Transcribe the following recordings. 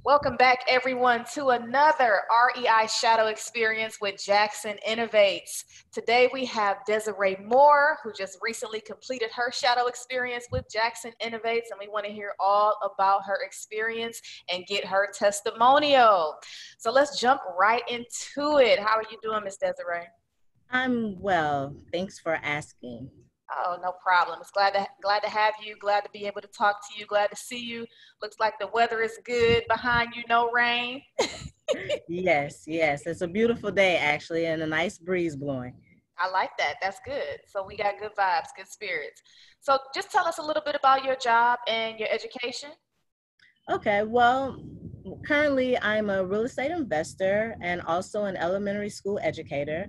Welcome back, everyone, to another REI Shadow Experience with Jackson Innovates. Today we have Desiree Moore, who just recently completed her Shadow Experience with Jackson Innovates, and we want to hear all about her experience and get her testimonial. So let's jump right into it. How are you doing, Miss Desiree? I'm well. Thanks for asking. Oh, no problem. It's glad to have you. Glad to be able to talk to you. Glad to see you. Looks like the weather is good behind you. No rain. Yes. It's a beautiful day, actually, and a nice breeze blowing. I like that. That's good. So we got good vibes, good spirits. So just tell us a little bit about your job and your education. Okay, well, currently I'm a real estate investor and also an elementary school educator.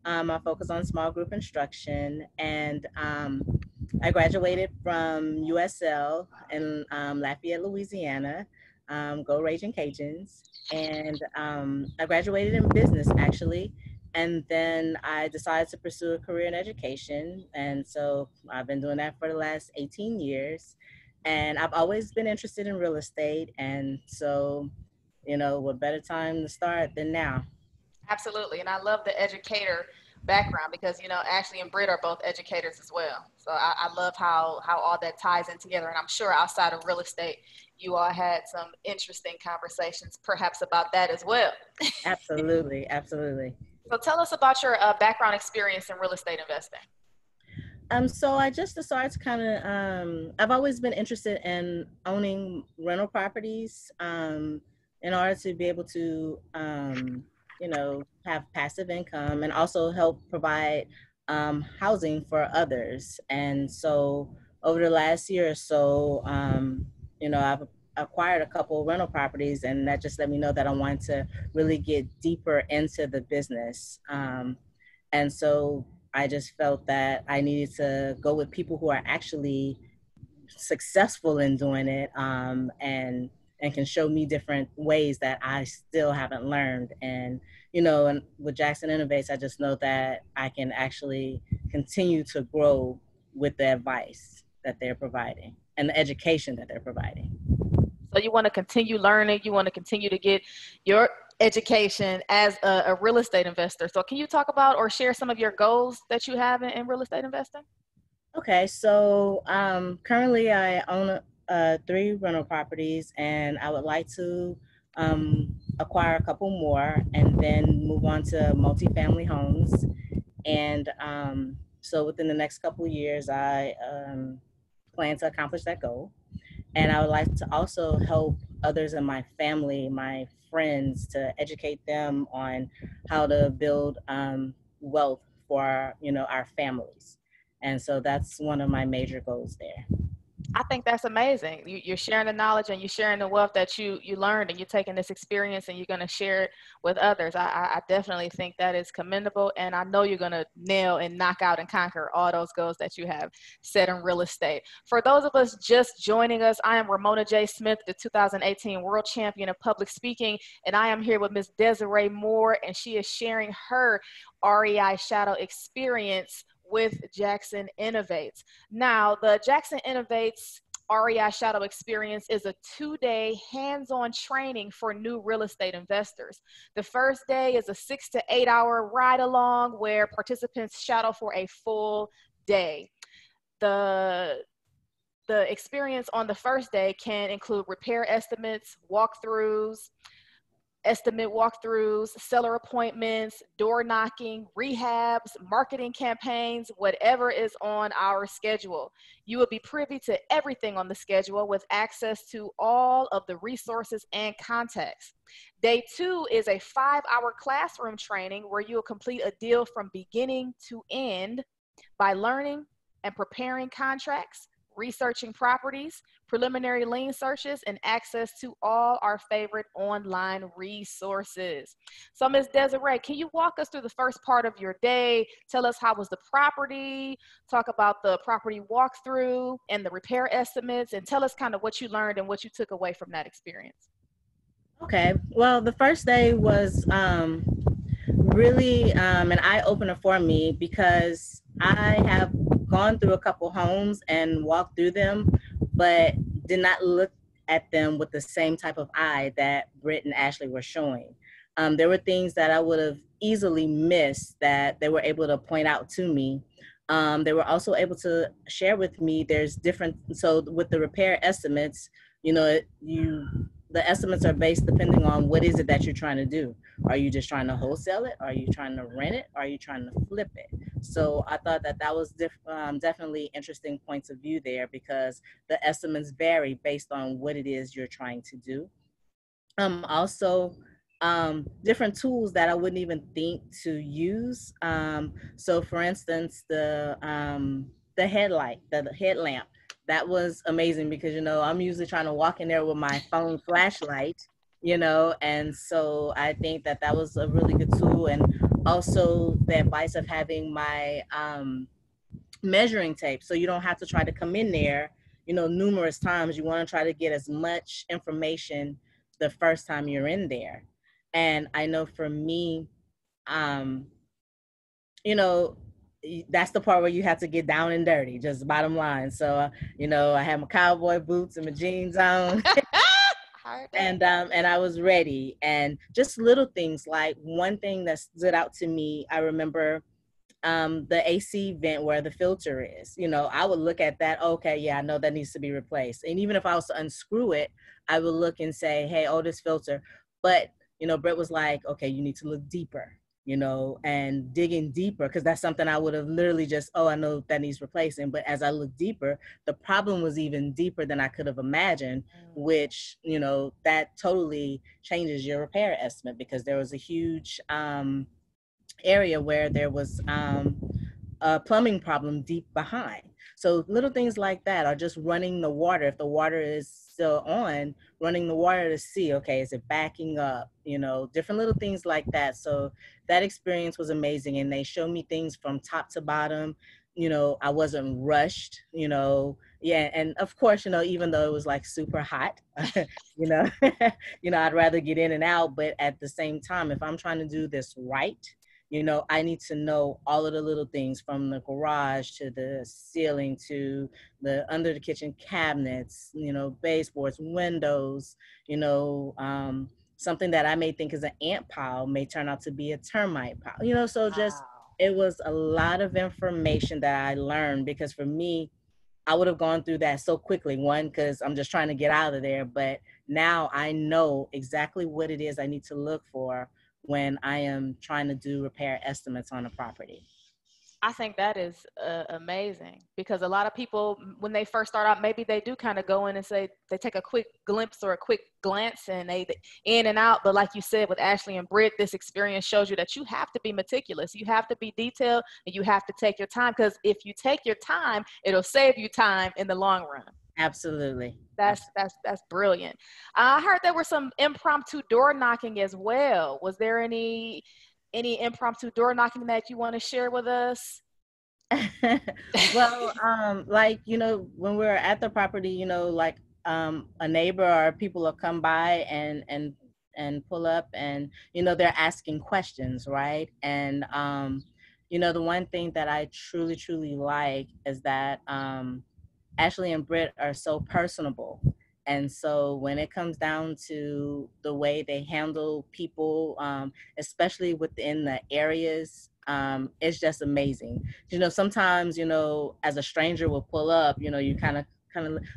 I focus on small group instruction, and I graduated from USL in Lafayette, Louisiana. Go Raging Cajuns. And I graduated in business, actually. And then I decided to pursue a career in education. And so I've been doing that for the last 18 years. And I've always been interested in real estate. And so, what better time to start than now? Absolutely. And I love the educator background because, Ashley and Britt are both educators as well. So I love how all that ties in together. And I'm sure outside of real estate, you all had some interesting conversations perhaps about that as well. Absolutely. So tell us about your background experience in real estate investing. So I just decided to I've always been interested in owning rental properties, in order to be able to, have passive income and also help provide, housing for others. And so over the last year or so, I've acquired a couple of rental properties, and that just let me know that I want to really get deeper into the business. And so I just felt that I needed to go with people who are actually successful in doing it, and can show me different ways that I still haven't learned. And with Jackson Innovates, I just know that I can actually continue to grow with the advice that they're providing and the education that they're providing. So you want to continue learning, you want to continue to get your education as a real estate investor. So can you talk about or share some of your goals that you have in real estate investing? Okay, so currently I own 3 rental properties, and I would like to acquire a couple more and then move on to multifamily homes. And so within the next couple of years, I plan to accomplish that goal. And I would like to also help others in my family, my friends, to educate them on how to build wealth for our families. And so that's one of my major goals there. I think that's amazing. You're sharing the knowledge and you're sharing the wealth that you learned, and you're taking this experience and you're going to share it with others. I definitely think that is commendable, and I know you're going to nail and knock out and conquer all those goals that you have set in real estate. For those of us just joining us, I am Ramona J. Smith, the 2018 World Champion of Public Speaking, and I am here with Ms. Desiree Moore, and she is sharing her REI Shadow Experience with Jackson Innovates. Now, the Jackson Innovates REI Shadow Experience is a 2-day hands-on training for new real estate investors. The first day is a 6 to 8 hour ride along where participants shadow for a full day. The experience on the first day can include repair estimates, estimate walkthroughs, seller appointments, door knocking, rehabs, marketing campaigns, whatever is on our schedule. You will be privy to everything on the schedule with access to all of the resources and context. Day 2 is a 5-hour classroom training where you will complete a deal from beginning to end by learning and preparing contracts, researching properties, preliminary lien searches, and access to all our favorite online resources. So Ms. Desiree, can you walk us through the first part of your day? Tell us, how was the property? Talk about the property walkthrough and the repair estimates, and tell us kind of what you learned and what you took away from that experience. Okay, well, the first day was really an eye-opener for me, because I have gone through a couple homes and walked through them, but did not look at them with the same type of eye that Britt and Ashley were showing. There were things that I would have easily missed that they were able to point out to me. They were also able to share with me there's different, so with the repair estimates, you know, the estimates are based depending on what is it that you're trying to do. Are you just trying to wholesale it? Are you trying to rent it? Are you trying to flip it? So I thought that that was definitely interesting points of view there, because the estimates vary based on what it is you're trying to do. Also, different tools that I wouldn't even think to use. So for instance, the headlight, the headlamp, that was amazing because, you know, I'm usually trying to walk in there with my phone flashlight, you know, and so I think that that was a really good tool. And also the advice of having my measuring tape, so you don't have to try to come in there, you know, numerous times. You want to try to get as much information the first time you're in there. And I know for me, um you know, that's the part where you have to get down and dirty, just bottom line. So you know, I had my cowboy boots and my jeans on. And I was ready. And just little things, like one thing that stood out to me, I remember the AC vent where the filter is. You know, I would look at that, okay, yeah, I know that needs to be replaced. And even if I was to unscrew it, I would look and say, hey, oh, this filter. But, you know, Brett was like, okay, you need to look deeper, you know, and digging deeper, because that's something I would have literally just, oh, I know that needs replacing. But as I looked deeper, the problem was even deeper than I could have imagined, which, you know, that totally changes your repair estimate, because there was a huge area where there was a plumbing problem deep behind. So little things like that are just running the water. If the water is still on, running the water to see, okay, is it backing up? You know, different little things like that. So that experience was amazing. And they showed me things from top to bottom. You know, I wasn't rushed, you know. Yeah. And of course, you know, even though it was like super hot, you know, you know, I'd rather get in and out. But at the same time, if I'm trying to do this right, you know, I need to know all of the little things, from the garage to the ceiling to the under the kitchen cabinets, you know, baseboards, windows, you know, something that I may think is an ant pile may turn out to be a termite pile, you know. So just, it was a lot of information that I learned, because for me, I would have gone through that so quickly. One, because I'm just trying to get out of there. But now I know exactly what it is I need to look for when I am trying to do repair estimates on a property. I think that is amazing, because a lot of people, when they first start out, maybe they do kind of go in and say they take a quick glimpse or a quick glance and they in and out. But like you said, with Ashley and Britt, this experience shows you that you have to be meticulous. You have to be detailed, and you have to take your time, because if you take your time, it'll save you time in the long run. Absolutely. That's brilliant. I heard there were some impromptu door knocking as well. Was there any impromptu door knocking that you want to share with us? Well, like, you know, when we're at the property, you know, like a neighbor or people will come by and pull up, and you know, they're asking questions, right? And you know, the one thing that I truly like is that Ashley and Britt are so personable. And so when it comes down to the way they handle people, especially within the areas, it's just amazing. You know, sometimes, you know, as a stranger will pull up, you know, you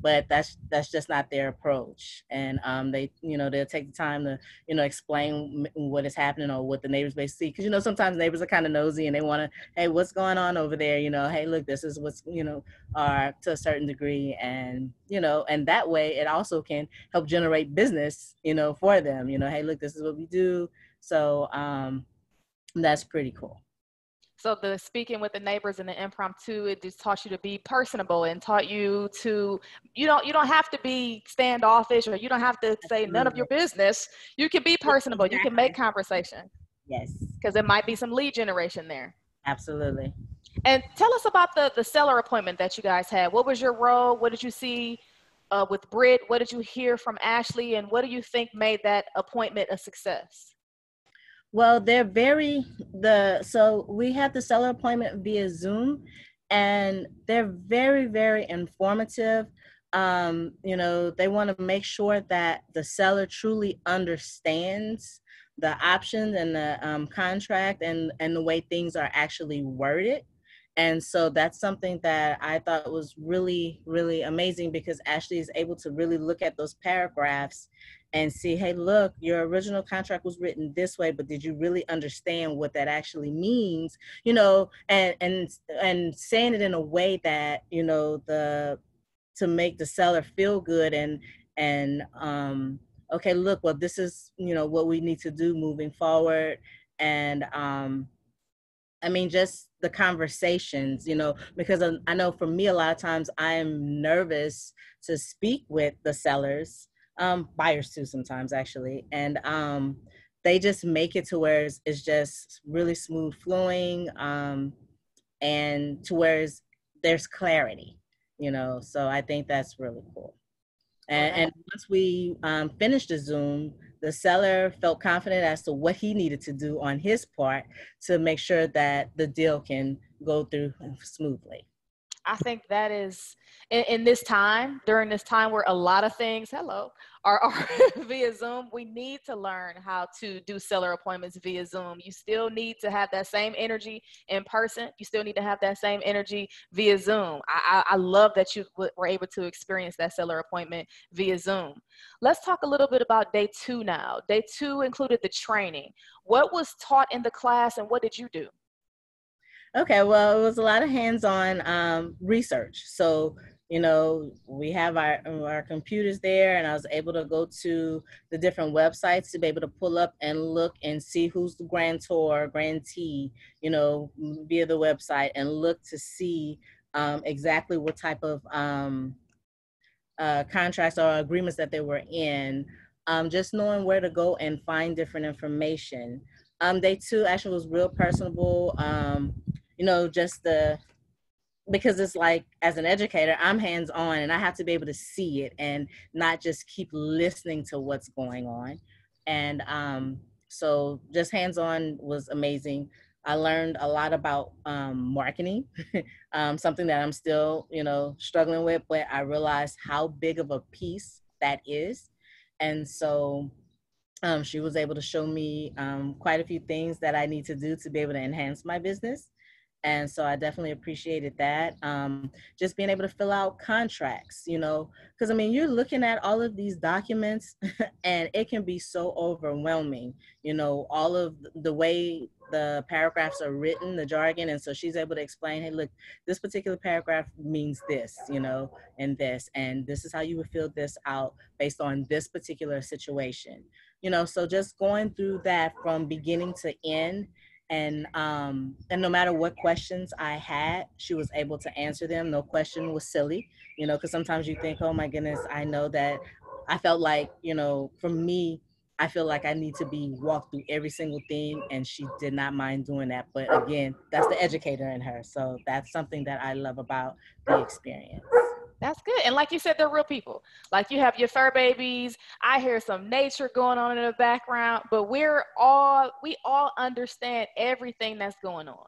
but that's just not their approach. And they, you know, they'll take the time to, you know, explain what is happening or what the neighbors may see. Because, you know, sometimes neighbors are kind of nosy and they want to, hey, what's going on over there? You know, hey, look, this is what's, you know, are to a certain degree. And, you know, and that way it also can help generate business, you know, for them. You know, hey, look, this is what we do. So that's pretty cool. So the speaking with the neighbors and the impromptu, it just taught you to be personable and taught you to, you don't have to be standoffish, or you don't have to say none of your business. You can be personable. Exactly. You can make conversation. Yes. Because there might be some lead generation there. Absolutely. And tell us about the seller appointment that you guys had. What was your role? What did you see with Britt? What did you hear from Ashley? And what do you think made that appointment a success? Well, so we had the seller appointment via Zoom, and they're very informative. you know, they want to make sure that the seller truly understands the options and the contract and the way things are actually worded. And so that's something that I thought was really, really amazing, because Ashley is able to really look at those paragraphs and see, hey, look, your original contract was written this way, but did you really understand what that actually means? You know, and saying it in a way that, you know, to make the seller feel good and okay, look, well, this is, you know, what we need to do moving forward. And I mean, just the conversations, you know, because I know for me, a lot of times I am nervous to speak with the sellers, buyers too, sometimes actually. And they just make it to where it's just really smooth flowing, and to where there's clarity, you know. So I think that's really cool. Oh, And once we finished the Zoom, the seller felt confident as to what he needed to do on his part to make sure that the deal can go through smoothly. I think that is in this time, during this time where a lot of things, are via Zoom, we need to learn how to do seller appointments via Zoom. You still need to have that same energy in person. You still need to have that same energy via Zoom. I love that you were able to experience that seller appointment via Zoom. Let's talk a little bit about day 2 now. Day 2 included the training. What was taught in the class and what did you do? Okay, well, it was a lot of hands-on research. So, you know, we have our computers there, and I was able to go to the different websites to be able to pull up and look and see who's the grantor, grantee, you know, via the website, and look to see exactly what type of contracts or agreements that they were in. Just knowing where to go and find different information. Day 2 actually was real personable. You know, just because it's like, as an educator, I'm hands on and I have to be able to see it and not just keep listening to what's going on. And so just hands on was amazing. I learned a lot about marketing, something that I'm still, you know, struggling with, but I realized how big of a piece that is. And so she was able to show me quite a few things that I need to do to be able to enhance my business. And so I definitely appreciated that. Just being able to fill out contracts, you know, because I mean, you're looking at all of these documents and it can be so overwhelming, you know, all of the way the paragraphs are written, the jargon. And so she's able to explain, hey, look, this particular paragraph means this, you know, and this is how you would fill this out based on this particular situation, you know. So just going through that from beginning to end, and no matter what questions I had, she was able to answer them. No question was silly, you know, because sometimes you think, oh my goodness, I know that. I felt like, you know, for me, I feel like I need to be walked through every single thing, and she did not mind doing that. But again, that's the educator in her, so that's something that I love about the experience. That's good. And like you said, they're real people. Like you have your fur babies. I hear some nature going on in the background, but we all understand everything that's going on.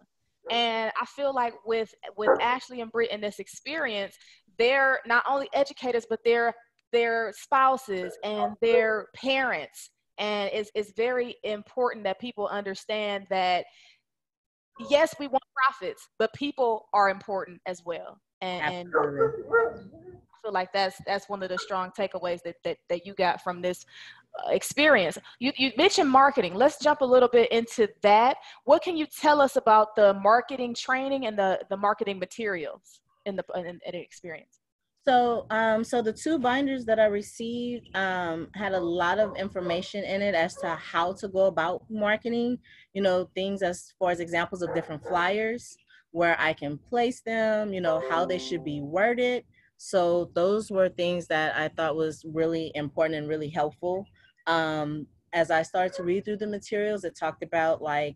And I feel like with Ashley and Britt in this experience, they're not only educators, but they're their spouses and their parents. And it's very important that people understand that yes, we want profits, but people are important as well. And Absolutely. I feel like that's one of the strong takeaways that you got from this experience. You mentioned marketing. Let's jump a little bit into that. What can you tell us about the marketing training and the marketing materials in the experience? So, so the 2 binders that I received had a lot of information in it as to how to go about marketing, you know, things as far as examples of different flyers, where I can place them, you know, how they should be worded. So those were things that I thought was really important and really helpful. As I started to read through the materials, it talked about like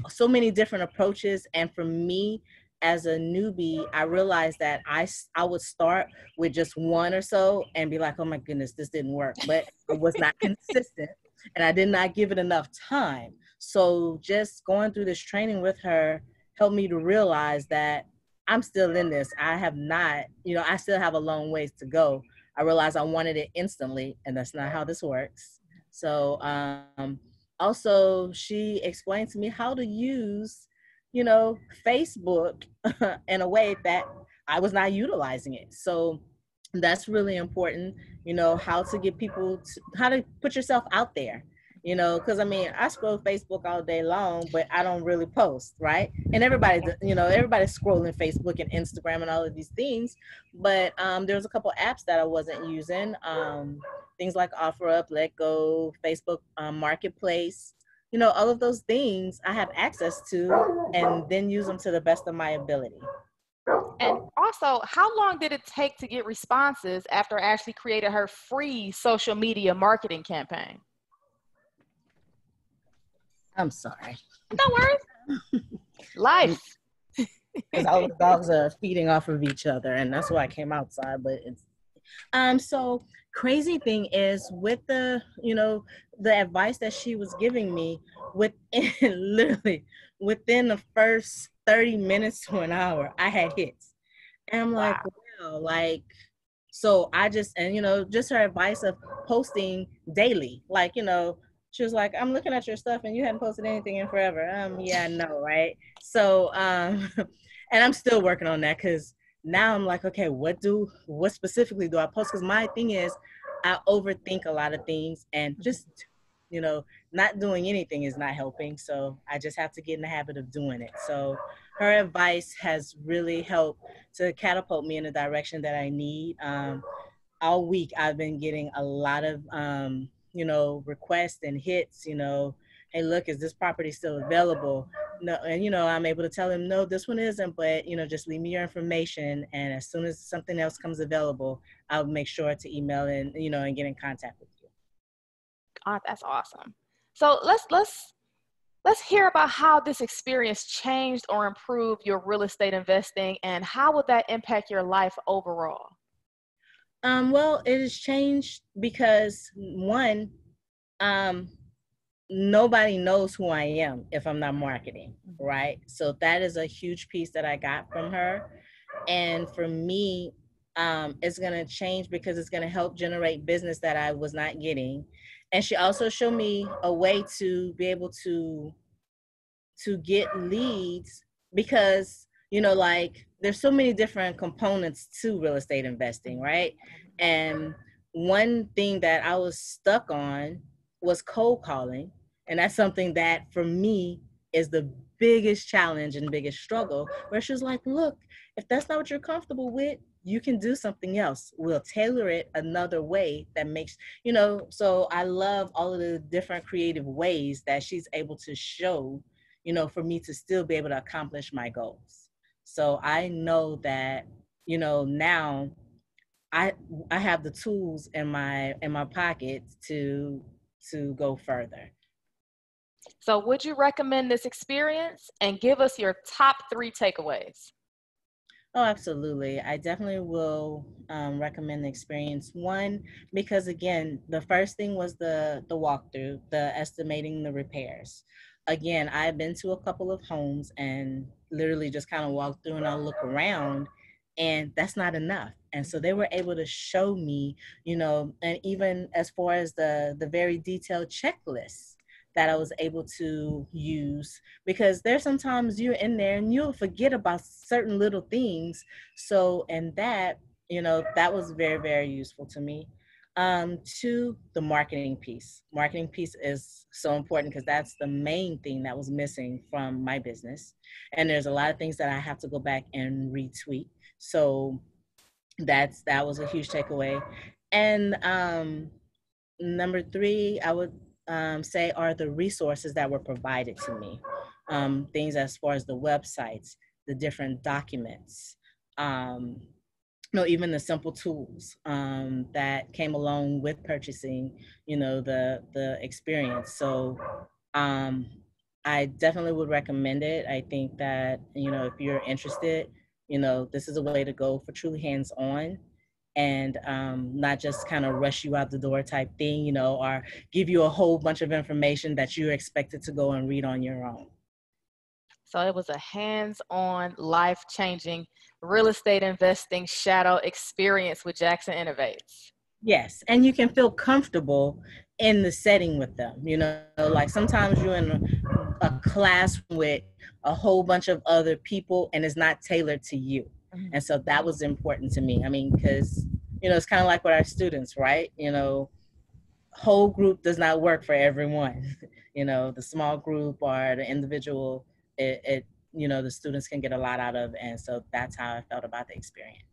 so many different approaches. And for me, as a newbie, I realized that I would start with just one or so and be like, oh my goodness, this didn't work. But it was not consistent and I did not give it enough time. So just going through this training with her helped me to realize that I'm still in this. I have not, I still have a long ways to go. I realized I wanted it instantly, and that's not how this works. So also she explained to me how to use, Facebook in a way that I was not utilizing it. So that's really important, how to get people how to put yourself out there, because I mean, I scroll Facebook all day long, but I don't really post, right? And everybody's scrolling Facebook and Instagram and all of these things, but there's a couple apps that I wasn't using, things like OfferUp, Let Go, Facebook Marketplace, all of those things I have access to, and then use them to the best of my ability. And also, how long did it take to get responses after Ashley created her free social media marketing campaign? I'm sorry. No worries. Life. Because all the dogs are feeding off of each other, and that's why I came outside. But it's so crazy thing is, with the the advice that she was giving me, literally within the first 30 minutes to an hour, I had hits. And I'm like, wow, like, so I just, and just her advice of posting daily, like, she was like, I'm looking at your stuff and you hadn't posted anything in forever. Yeah, I know, right? So and I'm still working on that, because now I'm like, okay, what specifically do I post? Because my thing is, I overthink a lot of things, and just not doing anything is not helping. So I just have to get in the habit of doing it. So her advice has really helped to catapult me in the direction that I need. All week I've been getting a lot of requests and hits, hey, look, is this property still available? No, and I'm able to tell him, no, this one isn't, but just leave me your information, and as soon as something else comes available, I'll make sure to email and and get in contact with you. Oh, that's awesome. So let's hear about how this experience changed or improved your real estate investing, and how would that impact your life overall? Well, it has changed because, one, nobody knows who I am if I'm not marketing, right? So that is a huge piece that I got from her. And for me, it's going to change because it's going to help generate business that I was not getting. And she also showed me a way to be able to get leads, because like, there's so many different components to real estate investing, right? And one thing that I was stuck on was cold calling, and that's something that for me is the biggest challenge and biggest struggle, where she was like, look, if that's not what you're comfortable with, you can do something else. We'll tailor it another way that makes, so I love all of the different creative ways that she's able to show, for me to still be able to accomplish my goals. So I know that, now I have the tools in my pocket to go further. So would you recommend this experience, and give us your top 3 takeaways? Oh, absolutely. I definitely will recommend the experience. One, because again, the first thing was the walkthrough, the estimating the repairs. Again, I've been to a couple of homes and literally just kind of walk through and I'll look around, and that's not enough. And so they were able to show me, and even as far as the very detailed checklists that I was able to use, because there's sometimes you're in there and you'll forget about certain little things. So, and that, that was very, very useful to me. To the marketing piece. Marketing piece is so important because that's the main thing that was missing from my business. And there's a lot of things that I have to go back and retweak. So that was a huge takeaway. And number 3, I would say, are the resources that were provided to me. Things as far as the websites, the different documents, even the simple tools that came along with purchasing, the experience. So I definitely would recommend it. I think that, if you're interested, this is a way to go for truly hands-on, and not just kind of rush you out the door type thing, or give you a whole bunch of information that you're expected to go and read on your own. So it was a hands-on, life-changing real estate investing shadow experience with Jackson Innovates. Yes, and you can feel comfortable in the setting with them. You know, like sometimes you're in a class with a whole bunch of other people and it's not tailored to you. And so that was important to me. I mean, because, you know, it's kind of like with our students, right? You know, whole group does not work for everyone. You know, the small group or the individual, you know, the students can get a lot out of. And so that's how I felt about the experience.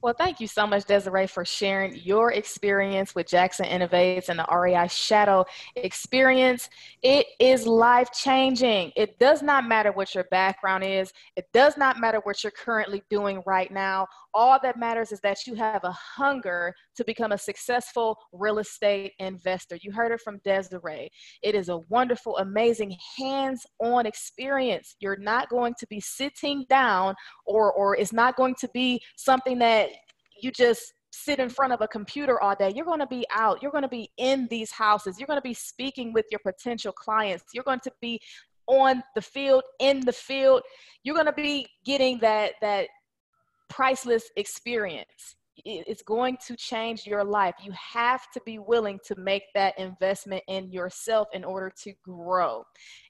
Well, thank you so much, Desiree, for sharing your experience with Jackson Innovates and the REI Shadow Experience. It is life-changing. It does not matter what your background is. It does not matter what you're currently doing right now. All that matters is that you have a hunger to become a successful real estate investor. You heard it from Desiree. It is a wonderful, amazing, hands-on experience. You're not going to be sitting down, or it's not going to be something that you just sit in front of a computer all day. You're going to be out. You're going to be in these houses. You're going to be speaking with your potential clients. You're going to be on the field, in the field. You're going to be getting that priceless experience. It's going to change your life. You have to be willing to make that investment in yourself in order to grow.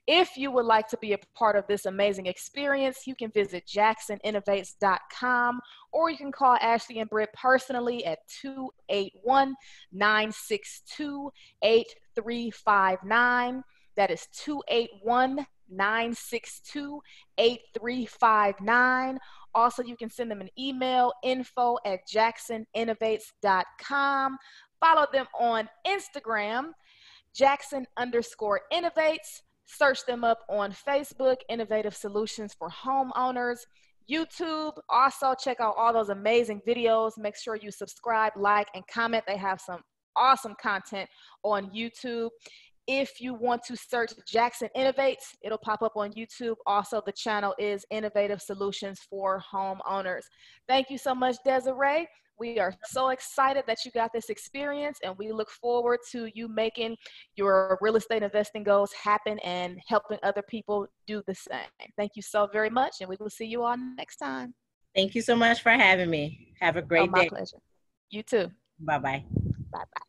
If you would like to be a part of this amazing experience, you can visit JacksonInnovates.com, or you can call Ashley and Britt personally at 281-962-8359. That is 281-962-8359. Also, you can send them an email, info@JacksonInnovates.com. Follow them on Instagram, Jackson_Innovates. Search them up on Facebook, Innovative Solutions for Homeowners. YouTube, also check out all those amazing videos. Make sure you subscribe, like, and comment. They have some awesome content on YouTube. If you want to search Jackson Innovates, it'll pop up on YouTube. Also, the channel is Innovative Solutions for Homeowners. Thank you so much, Desiree. We are so excited that you got this experience, and we look forward to you making your real estate investing goals happen and helping other people do the same. Thank you so very much, and we will see you all next time. Thank you so much for having me. Have a great My day. pleasure. You too. Bye-bye. Bye-bye.